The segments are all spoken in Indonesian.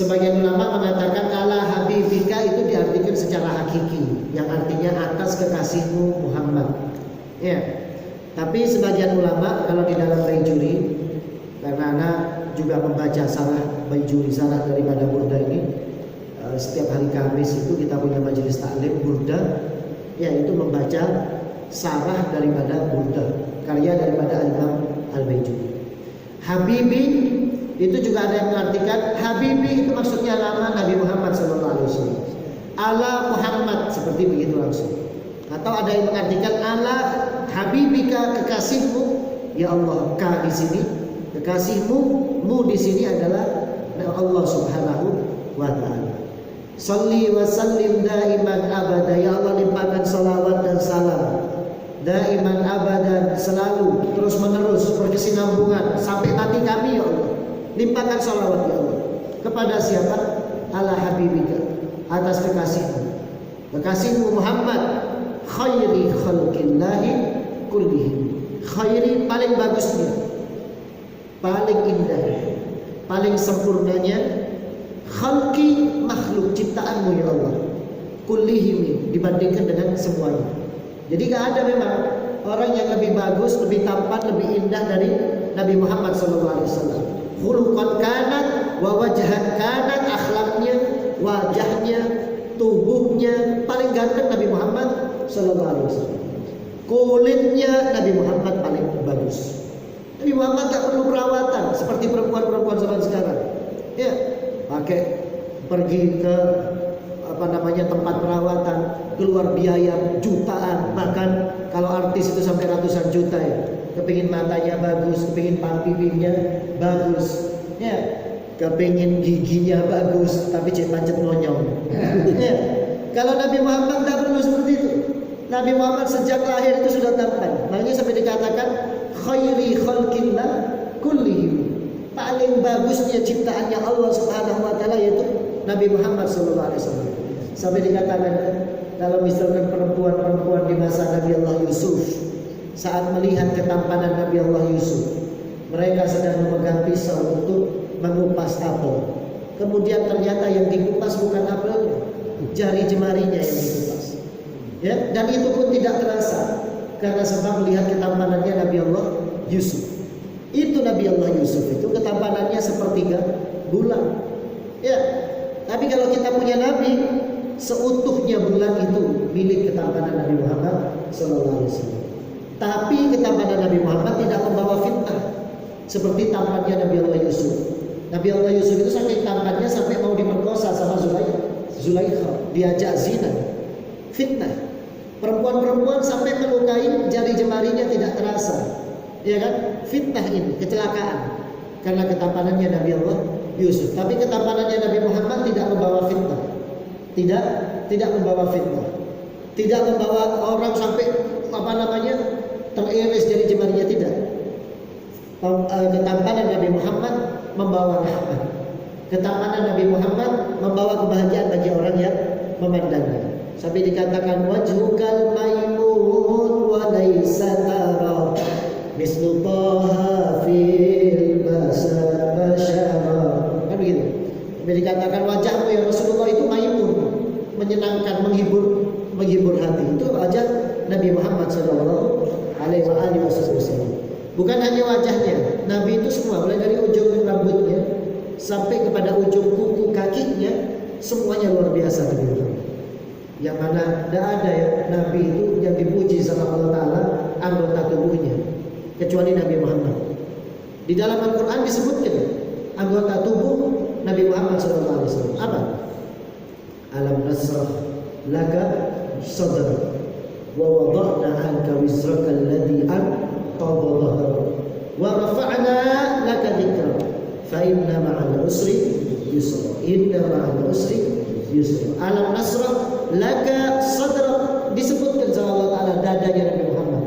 Sebagian ulama mengatakan ala habibika itu diartikan secara hakiki, yang artinya atas kekasihmu Muhammad. Ya. Tapi sebagian ulama kalau di dalam Baijuri, karena anak juga membaca salah Baijuri, salah daripada burda ini, setiap hari Kamis itu kita punya majelis taklim burda, ya itu membaca sarah daripada burda, karya daripada Imam Al-Baijuri. Habibi itu juga ada yang mengartikan Habibi itu maksudnya nama Nabi Muhammad SAW. Ala Muhammad seperti begitu langsung. Atau ada yang mengartikan ala Habibika kekasihmu, ya Allah ka di sini kekasihmu, mu di sini adalah Allah Subhanahu wa taala. Shalli wa sallim daiman abada, ya Allah limpahkan salawat dan salam daiman abadan, selalu terus menerus berkesinambungan sampai mati kami ya Allah. Limpahkan salawat ya Allah kepada siapa? Ala habibika, atas kekasihmu Muhammad, khairi khalqillahi kullihim. Khairi paling bagusnya, paling indah, paling sempurnanya, khalqi makhluk ciptaanmu ya Allah, kullihim dibandingkan dengan semuanya. Jadi gak ada memang orang yang lebih bagus, lebih tampan, lebih indah dari Nabi Muhammad SAW. Khuluqan kanat wa wajhan kanat, akhlaknya, wajahnya, tubuhnya paling ganteng Nabi Muhammad SAW. Kulitnya Nabi Muhammad paling bagus. Nabi Muhammad gak perlu perawatan seperti perempuan-perempuan zaman sekarang. Ya, pakai pergi ke tempat perawatan, keluar biaya jutaan, bahkan kalau artis itu sampai ratusan juta ya. Kepingin matanya bagus, kepingin pipinya bagus, ya, kepingin giginya bagus, tapi pancet monyong. Ya. Kalau Nabi Muhammad tak perlu seperti itu. Nabi Muhammad sejak lahir itu sudah tampan. Makanya sampai dikatakan khairi khalqillah kullihim. Paling bagusnya ciptaannya Allah Subhanahu wa taala yaitu Nabi Muhammad SAW. Sampai dikatakan kalau misalkan perempuan-perempuan di masa Nabi Allah Yusuf saat melihat ketampanan Nabi Allah Yusuf, mereka sedang memegang pisau untuk mengupas apel. Kemudian ternyata yang dikupas bukan apelnya, jari jemarinya yang dikupas. Ya, dan itu pun tidak terasa karena sebab melihat ketampanannya Nabi Allah Yusuf. Itu Nabi Allah Yusuf itu ketampanannya sepertiga bulan. Ya, tapi kalau kita punya Nabi, seutuhnya bulan itu milik ketampanan Nabi Muhammad SAW. Tapi ketampanan Nabi Muhammad tidak membawa fitnah seperti tampannya Nabi Allah Yusuf. Nabi Allah Yusuf itu saking tampannya sampai mau diperkosa sama Zulaikha, diajak zina, fitnah. Perempuan-perempuan sampai melukai jari jemarinya tidak terasa, ya kan? Fitnah ini, kecelakaan karena ketampanannya Nabi Allah Yusuf. Tapi ketampanannya Nabi Muhammad tidak membawa fitnah. Tidak membawa fitnah. Tidak membawa orang sampai teriris jari jemarinya, tidak. Ketampanan Nabi Muhammad membawa rahmat. Ketampanan Nabi Muhammad membawa kebahagiaan bagi orang yang memandangnya. Sampai dikatakan wajhukal maimun wa laisa tara mislu taha fil basyara. Kan begitu. Sampai dikatakan wajahmu ya Rasulullah itu maimun, menyenangkan, menghibur hati. Itu wajah Nabi Muhammad SAW. Bukan hanya wajahnya, Nabi itu semua, mulai dari ujung rambutnya sampai kepada ujung kuku kakinya, semuanya luar biasa Nabi Muhammad. Yang mana tidak ada ya Nabi itu yang dipuji sama Allah Ta'ala anggota tubuhnya kecuali Nabi Muhammad. Di dalam Al-Quran disebutkan anggota tubuh Nabi Muhammad SAW. Apa? Alam nasrah laka sadrak wa wada'na anka wizraka alladhi anqadha dhahrak wa rafa'na laka dhikrak fa inna ma'al usri yusra. Inna ma'al usri yusra. Alam nasrah laka sadrak, disebutkan sama Allah Ta'ala dadanya Nabi Muhammad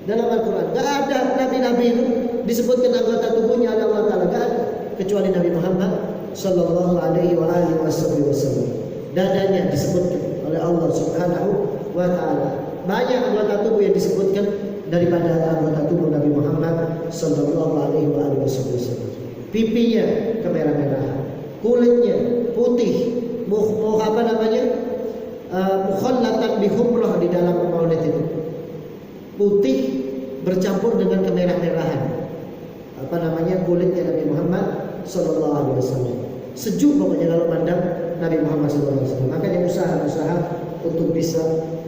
dalam Al-Quran. Gak ada Nabi-Nabi itu disebutkan anggota tubuhnya oleh Allah Ta'ala, gak ada kecuali Nabi Muhammad Sallallahu Alaihi Wasallam. Dadanya disebutkan oleh Allah Subhanahu wa Ta'ala. Banyak anggota tubuh yang disebutkan daripada anggota tubuh Nabi Muhammad Sallallahu Alaihi Wasallam. Pipinya kemerah-merahan, kulitnya putih, apa namanya, mukhallatan bihumrah di dalam maulid itu, putih bercampur dengan kemerah-merahan, apa namanya, kulitnya Nabi Muhammad Sallallahu Alaihi Wasallam. Sejuk pokoknya kalau pandang Nabi Muhammad Sallallahu Alaihi Wasallam. Makanya usaha untuk bisa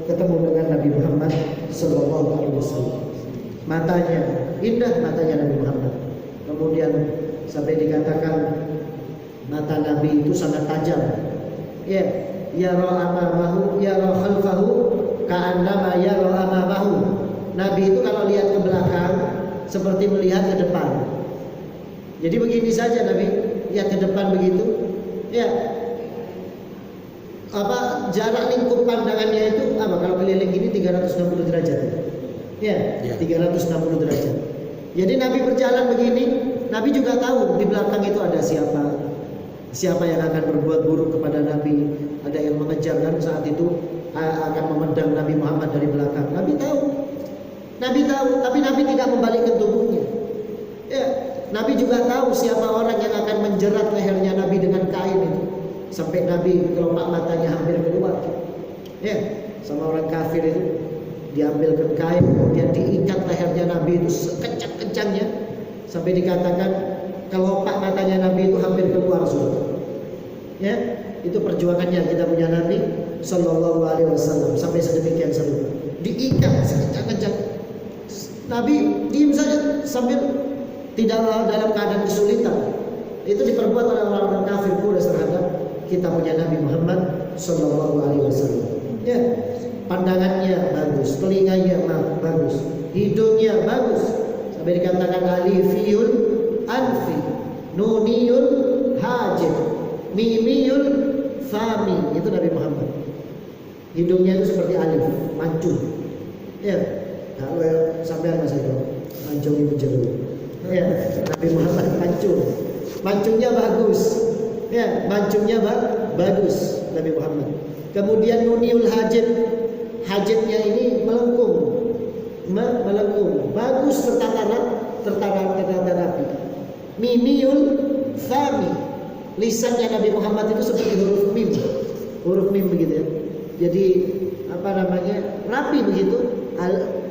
ketemu dengan Nabi Muhammad Sallallahu Alaihi Wasallam. Matanya indah, matanya Nabi Muhammad. Kemudian sampai dikatakan mata Nabi itu sangat tajam. Ya, yara amamahu, yara khalfahu, ka'annama yara amamahu. Nabi itu kalau lihat ke belakang seperti melihat ke depan. Jadi begini saja Nabi, lihat ke depan begitu. Ya, apa jarak lingkup pandangannya itu apa? Kalau keliling gini 360 derajat. Ya, 360 derajat. Jadi Nabi berjalan begini, Nabi juga tahu di belakang itu ada siapa yang akan berbuat buruk kepada Nabi. Ada yang mengejar kan saat itu akan memendam Nabi Muhammad dari belakang. Nabi tahu, tapi Nabi tidak membalikkan tubuhnya. Ya, Nabi juga tahu siapa orang yang akan menjerat lehernya Nabi dengan kain itu, sampai Nabi kelopak matanya hampir keluar. Ya, sama orang kafir itu diambilkan kain, kemudian diikat lehernya Nabi itu sekencang-kencangnya sampai dikatakan kelopak matanya Nabi itu hampir keluar sudah. Ya, itu perjuangannya kita punya Nabi Sallallahu Alaihi Wasallam sampai sedemikian seru. Diikat sekencang-kencang. Nabi diam saja sambil tidak dalam keadaan kesulitan. Itu diperbuat oleh orang-orang kafir pula terhadap kita punya Nabi Muhammad Sallallahu Alaihi Wasallam. Ya, pandangannya bagus, telinganya bagus, hidungnya bagus. Sampai dikatakan alifiyun anfi, nuniyun hajib, mimiyun fami. Itu Nabi Muhammad. Hidungnya itu seperti alif, mancung. Ya, kalau sampai apa saya mancung itu jeruk. Ya, Nabi Muhammad mancung. Mancungnya bagus. Ya, mancungnya bagus Nabi Muhammad. Kemudian nuniul hajib. Hajibnya ini melengkung, bagus tertata rapi. Mimiyul fami, lisannya Nabi Muhammad itu seperti huruf mim begitu ya. Jadi apa namanya, rapi begitu.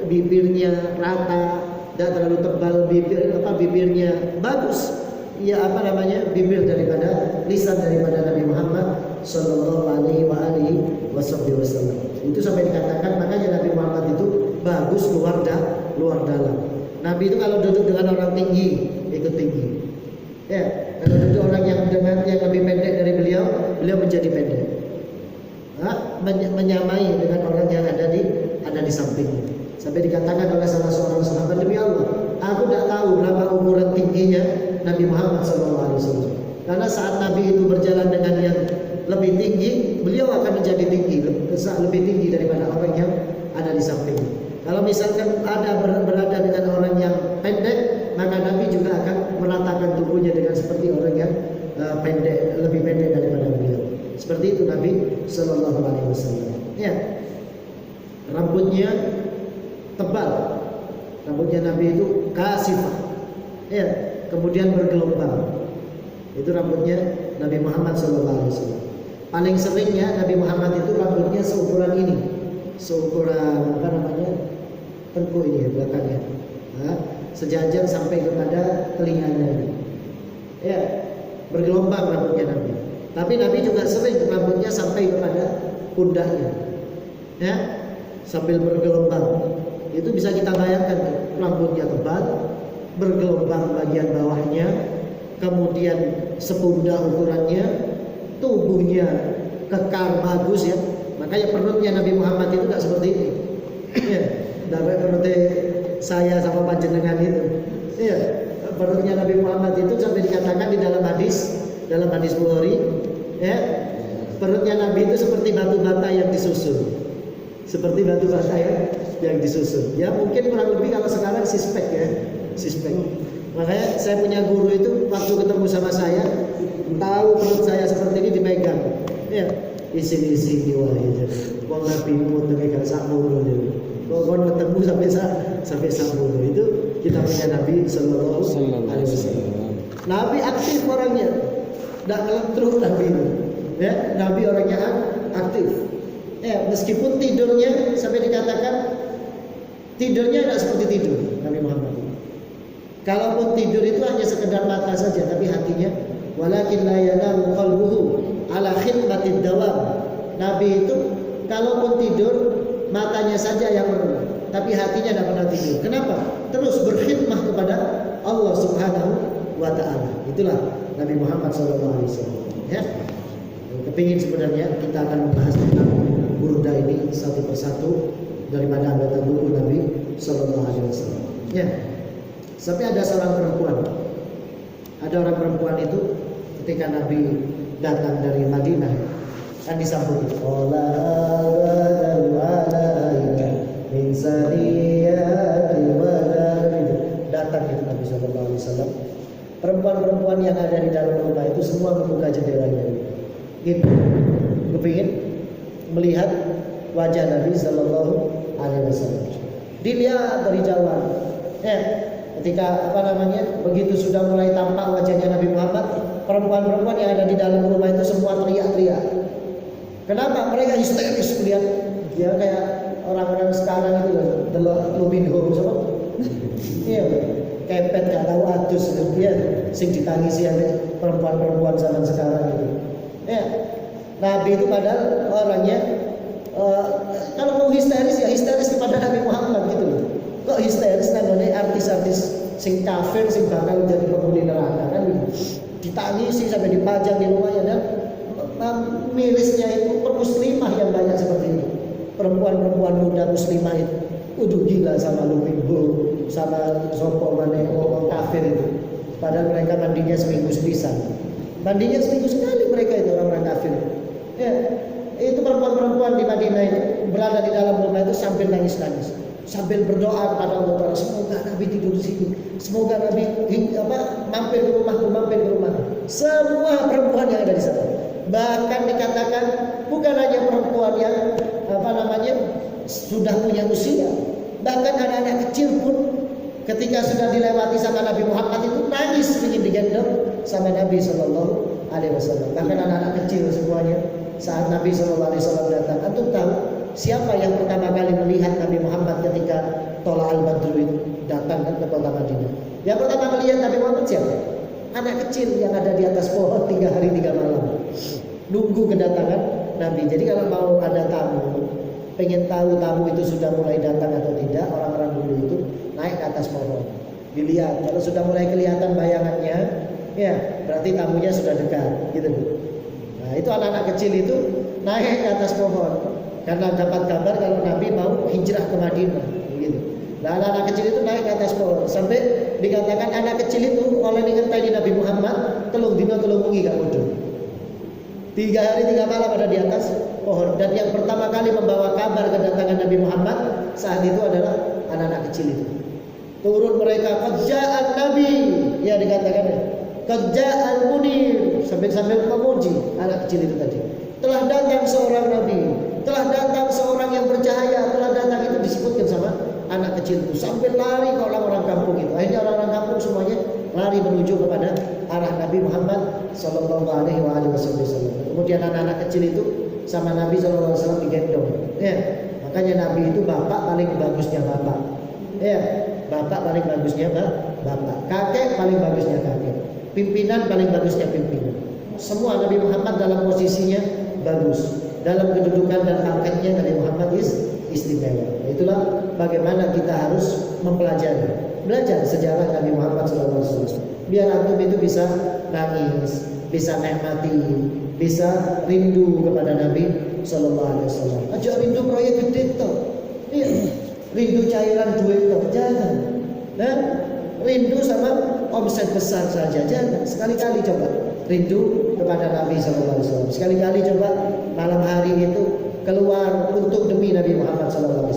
Bibirnya rata, tidak terlalu tebal, bibirnya bagus. Ya apa namanya, bibir daripada lisan daripada Nabi Muhammad Sallallahu Alaihi Wasallam. Itu sampai dikatakan makanya Nabi Muhammad itu bagus luar dalam. Nabi itu kalau duduk dengan orang tinggi ikut tinggi. Ya, kalau duduk orang yang lebih pendek dari beliau menjadi pendek. Menyamai dengan orang yang ada di sampingnya. Sampai dikatakan oleh salah seorang sahabat, demi Allah, aku tidak tahu berapa ukuran tingginya Nabi Muhammad SAW. Karena saat Nabi itu berjalan dengan yang lebih tinggi, beliau akan menjadi tinggi, lebih tinggi daripada orang yang ada di sampingnya. Kalau misalkan berada dengan orang yang pendek, maka Nabi juga akan meratakan tubuhnya dengan seperti orang yang lebih pendek daripada beliau. Seperti itu Nabi Sallallahu Alaihi Wasallam. Ya, rambutnya tebal, rambutnya Nabi itu kasifah. Ya, kemudian bergelombang. Itu rambutnya Nabi Muhammad SAW. Paling seringnya Nabi Muhammad itu rambutnya seukuran ini, seukuran apa namanya, tengkuk ini ya belakangnya, sejajar sampai kepada telinganya ini. Ya, bergelombang rambutnya Nabi. Tapi Nabi juga sering rambutnya sampai kepada pundaknya, ya, sambil bergelombang. Itu bisa kita bayangkan, rambutnya tebal, bergelombang bagian bawahnya, kemudian sepundak ukurannya, tubuhnya kekar bagus ya. Makanya perutnya Nabi Muhammad itu tidak seperti ini. Ya, dapat perutnya saya sama panjenengan itu. Ya, perutnya Nabi Muhammad itu sampai dikatakan di dalam hadis Bukhari, ya, perutnya Nabi itu seperti batu bata yang disusun. Seperti batu bata yang disusun. Ya mungkin kurang lebih kalau sekarang sispek ya, sispek. Makanya saya punya guru itu waktu ketemu sama saya, tahu perut saya seperti ini dipegang. Ya, isi jiwa itu. Wong Nabi mu temekan sakmono niku. Kok ketemu sampai sakmono itu kita punya Nabi Sallallahu Alaihi Wasallam. Nabi aktif orangnya. tidak ngelentruk Nabi itu. Ya, Nabi orangnya aktif. Ya, meskipun tidurnya sampai dikatakan tidurnya tidak seperti tidur Nabi Muhammad. Kalaupun tidur itu hanya sekedar mata saja, tapi hatinya walakin la yanamu qalbuhu ala khidmatid dawam. Nabi itu kalaupun tidur matanya saja yang merem, tapi hatinya tidak pernah tidur. Kenapa? Terus berkhidmah kepada Allah Subhanahu wa taala. Itulah Nabi Muhammad SAW. Ya. Kepingin sebenarnya kita akan membahas tentang burda ini satu persatu daripada anggota tubuh Nabi SAW. Ya. Sampai ada seorang perempuan. Ada orang perempuan itu ketika Nabi datang dari Madinah kan disambut datang itu Nabi SAW. Perempuan-perempuan yang ada di dalam rumah itu semua membuka jendelanya. Gitu. Kepingin melihat wajah Nabi SAW. Dilihat dari jauhan. Ya. Ketika begitu sudah mulai tampak wajahnya Nabi Muhammad, perempuan-perempuan yang ada di dalam rumah itu semua teriak-teriak. Kenapa? Mereka histeris melihat dia kayak orang-orang sekarang itu delok Lubinho sama. Iya, kepet gak tahu adus dia sing ditangisi oleh perempuan-perempuan zaman sekarang itu. Ya, Nabi itu padahal orangnya kalau mau histeris ya histeris kepada Nabi Muhammad gitu loh. Kok histeris nanggone artis-artis sing kafir sing bakal jadi penghuni neraka kan gitu. Ditangisi sampai dipajang di rumahnya dan mirisnya itu permuslimah yang banyak seperti itu. Perempuan-perempuan muda muslimah itu udah gila sama Lubinho, sama sopo maneh orang kafir itu. Padahal mereka mandinya seminggu sepisan. Mandinya seminggu sekali mereka itu orang-orang kafir. Ya, itu perempuan-perempuan di Madinah itu berada di dalam rumah itu sambil nangis-nangis. Sambil berdoa kepada Allah Ta'ala, semoga Nabi tidur di sini, semoga Nabi mampir ke rumah. Semua perempuan yang ada di sana. Bahkan dikatakan bukan hanya perempuan yang sudah punya usia, bahkan anak-anak kecil pun ketika sudah dilewati sama Nabi Muhammad itu nangis ingin digendong sama Nabi SAW. Bahkan anak-anak kecil semuanya saat Nabi SAW datang. Antum tahu siapa yang pertama kali melihat Nabi Muhammad ketika Tola al-Badru itu datang ke kota Madinah? Yang pertama melihat Nabi Muhammad siapa? Anak kecil yang ada di atas pohon 3 hari 3 malam nunggu kedatangan Nabi. Jadi kalau mau ada tamu, pengen tahu tamu itu sudah mulai datang atau tidak, orang-orang dulu itu naik ke atas pohon dilihat. Kalau sudah mulai kelihatan bayangannya, ya berarti tamunya sudah dekat gitu. Nah itu anak-anak kecil itu naik ke atas pohon karena dapat kabar kalau Nabi mau hijrah ke Madinah gitu. Nah anak-anak kecil itu naik ke atas pohon sampai dikatakan anak kecil itu oleh ngerti Nabi Muhammad telung dino telung wengi gak mudun. 3 hari 3 malam ada di atas pohon. Dan yang pertama kali membawa kabar kedatangan Nabi Muhammad saat itu adalah anak-anak kecil itu. Turun mereka, qadja'an Nabi, ya dikatakan qadja'al munir, sambil memuji anak kecil itu tadi. Telah datang seorang Nabi, telah datang seorang yang bercahaya, telah datang, itu disebutkan sama anak kecil itu. Sampai lari ke orang-orang kampung itu. Akhirnya orang-orang kampung semuanya lari menuju kepada arah Nabi Muhammad Sallallahu Alaihi Wasallam. Kemudian anak-anak kecil itu sama Nabi Sallallahu Alaihi Wasallam digendong. Ya, makanya Nabi itu bapak paling bagusnya bapak. Ya, bapak paling bagusnya bapak. Kakek paling bagusnya kakek. Pimpinan paling bagusnya pimpinan. Semua Nabi Muhammad dalam posisinya bagus. Dalam kedudukan dan pangkatnya Nabi Muhammad istimewa. Itulah bagaimana kita harus belajar sejarah Nabi Muhammad SAW. Biar antum itu bisa nangis, bisa nikmati, bisa rindu kepada Nabi SAW. Aja rindu proyek gede toh. Iya. Rindu cairan duit toh, jangan. Nah, rindu sama omset besar saja, jangan. Sekali-kali coba rindu kepada Nabi SAW. Sekali-kali coba malam hari itu keluar untuk demi Nabi Muhammad SAW.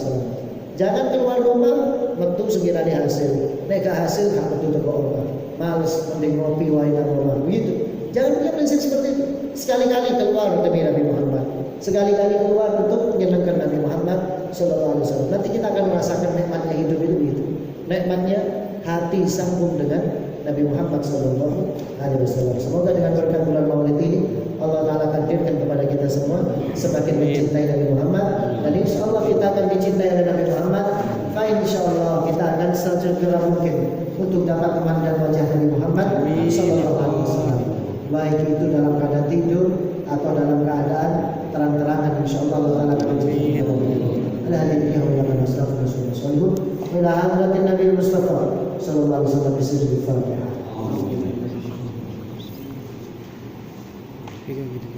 Jangan keluar rumah metu sekiranya hasil. Nek gak hasil gak metu teko omah. Males mending ngopi wae nang omah. Begitu. Jangan punya prinsip seperti itu. Sekali-kali keluar demi Nabi Muhammad. Sekali-kali keluar untuk menyenangkan Nabi Muhammad SAW. Nanti kita akan merasakan nikmatnya hidup itu begitu. Nikmatnya hati sambung dengan Nabi Muhammad SAW. Semoga dengan berkat bulan Maulid sesegera mungkin untuk dapat memandang wajah Nabi Muhammad sallallahu alaihi wasallam, baik itu dalam keadaan tidur atau dalam keadaan terang-terangan. Insyaallah Allah taala akan menjadikan ala hadhihi wa ala nastaghfiruhu wa ila hadratin Nabi Mustafa sallallahu alaihi wasallam bisirri Fatihah. Amin.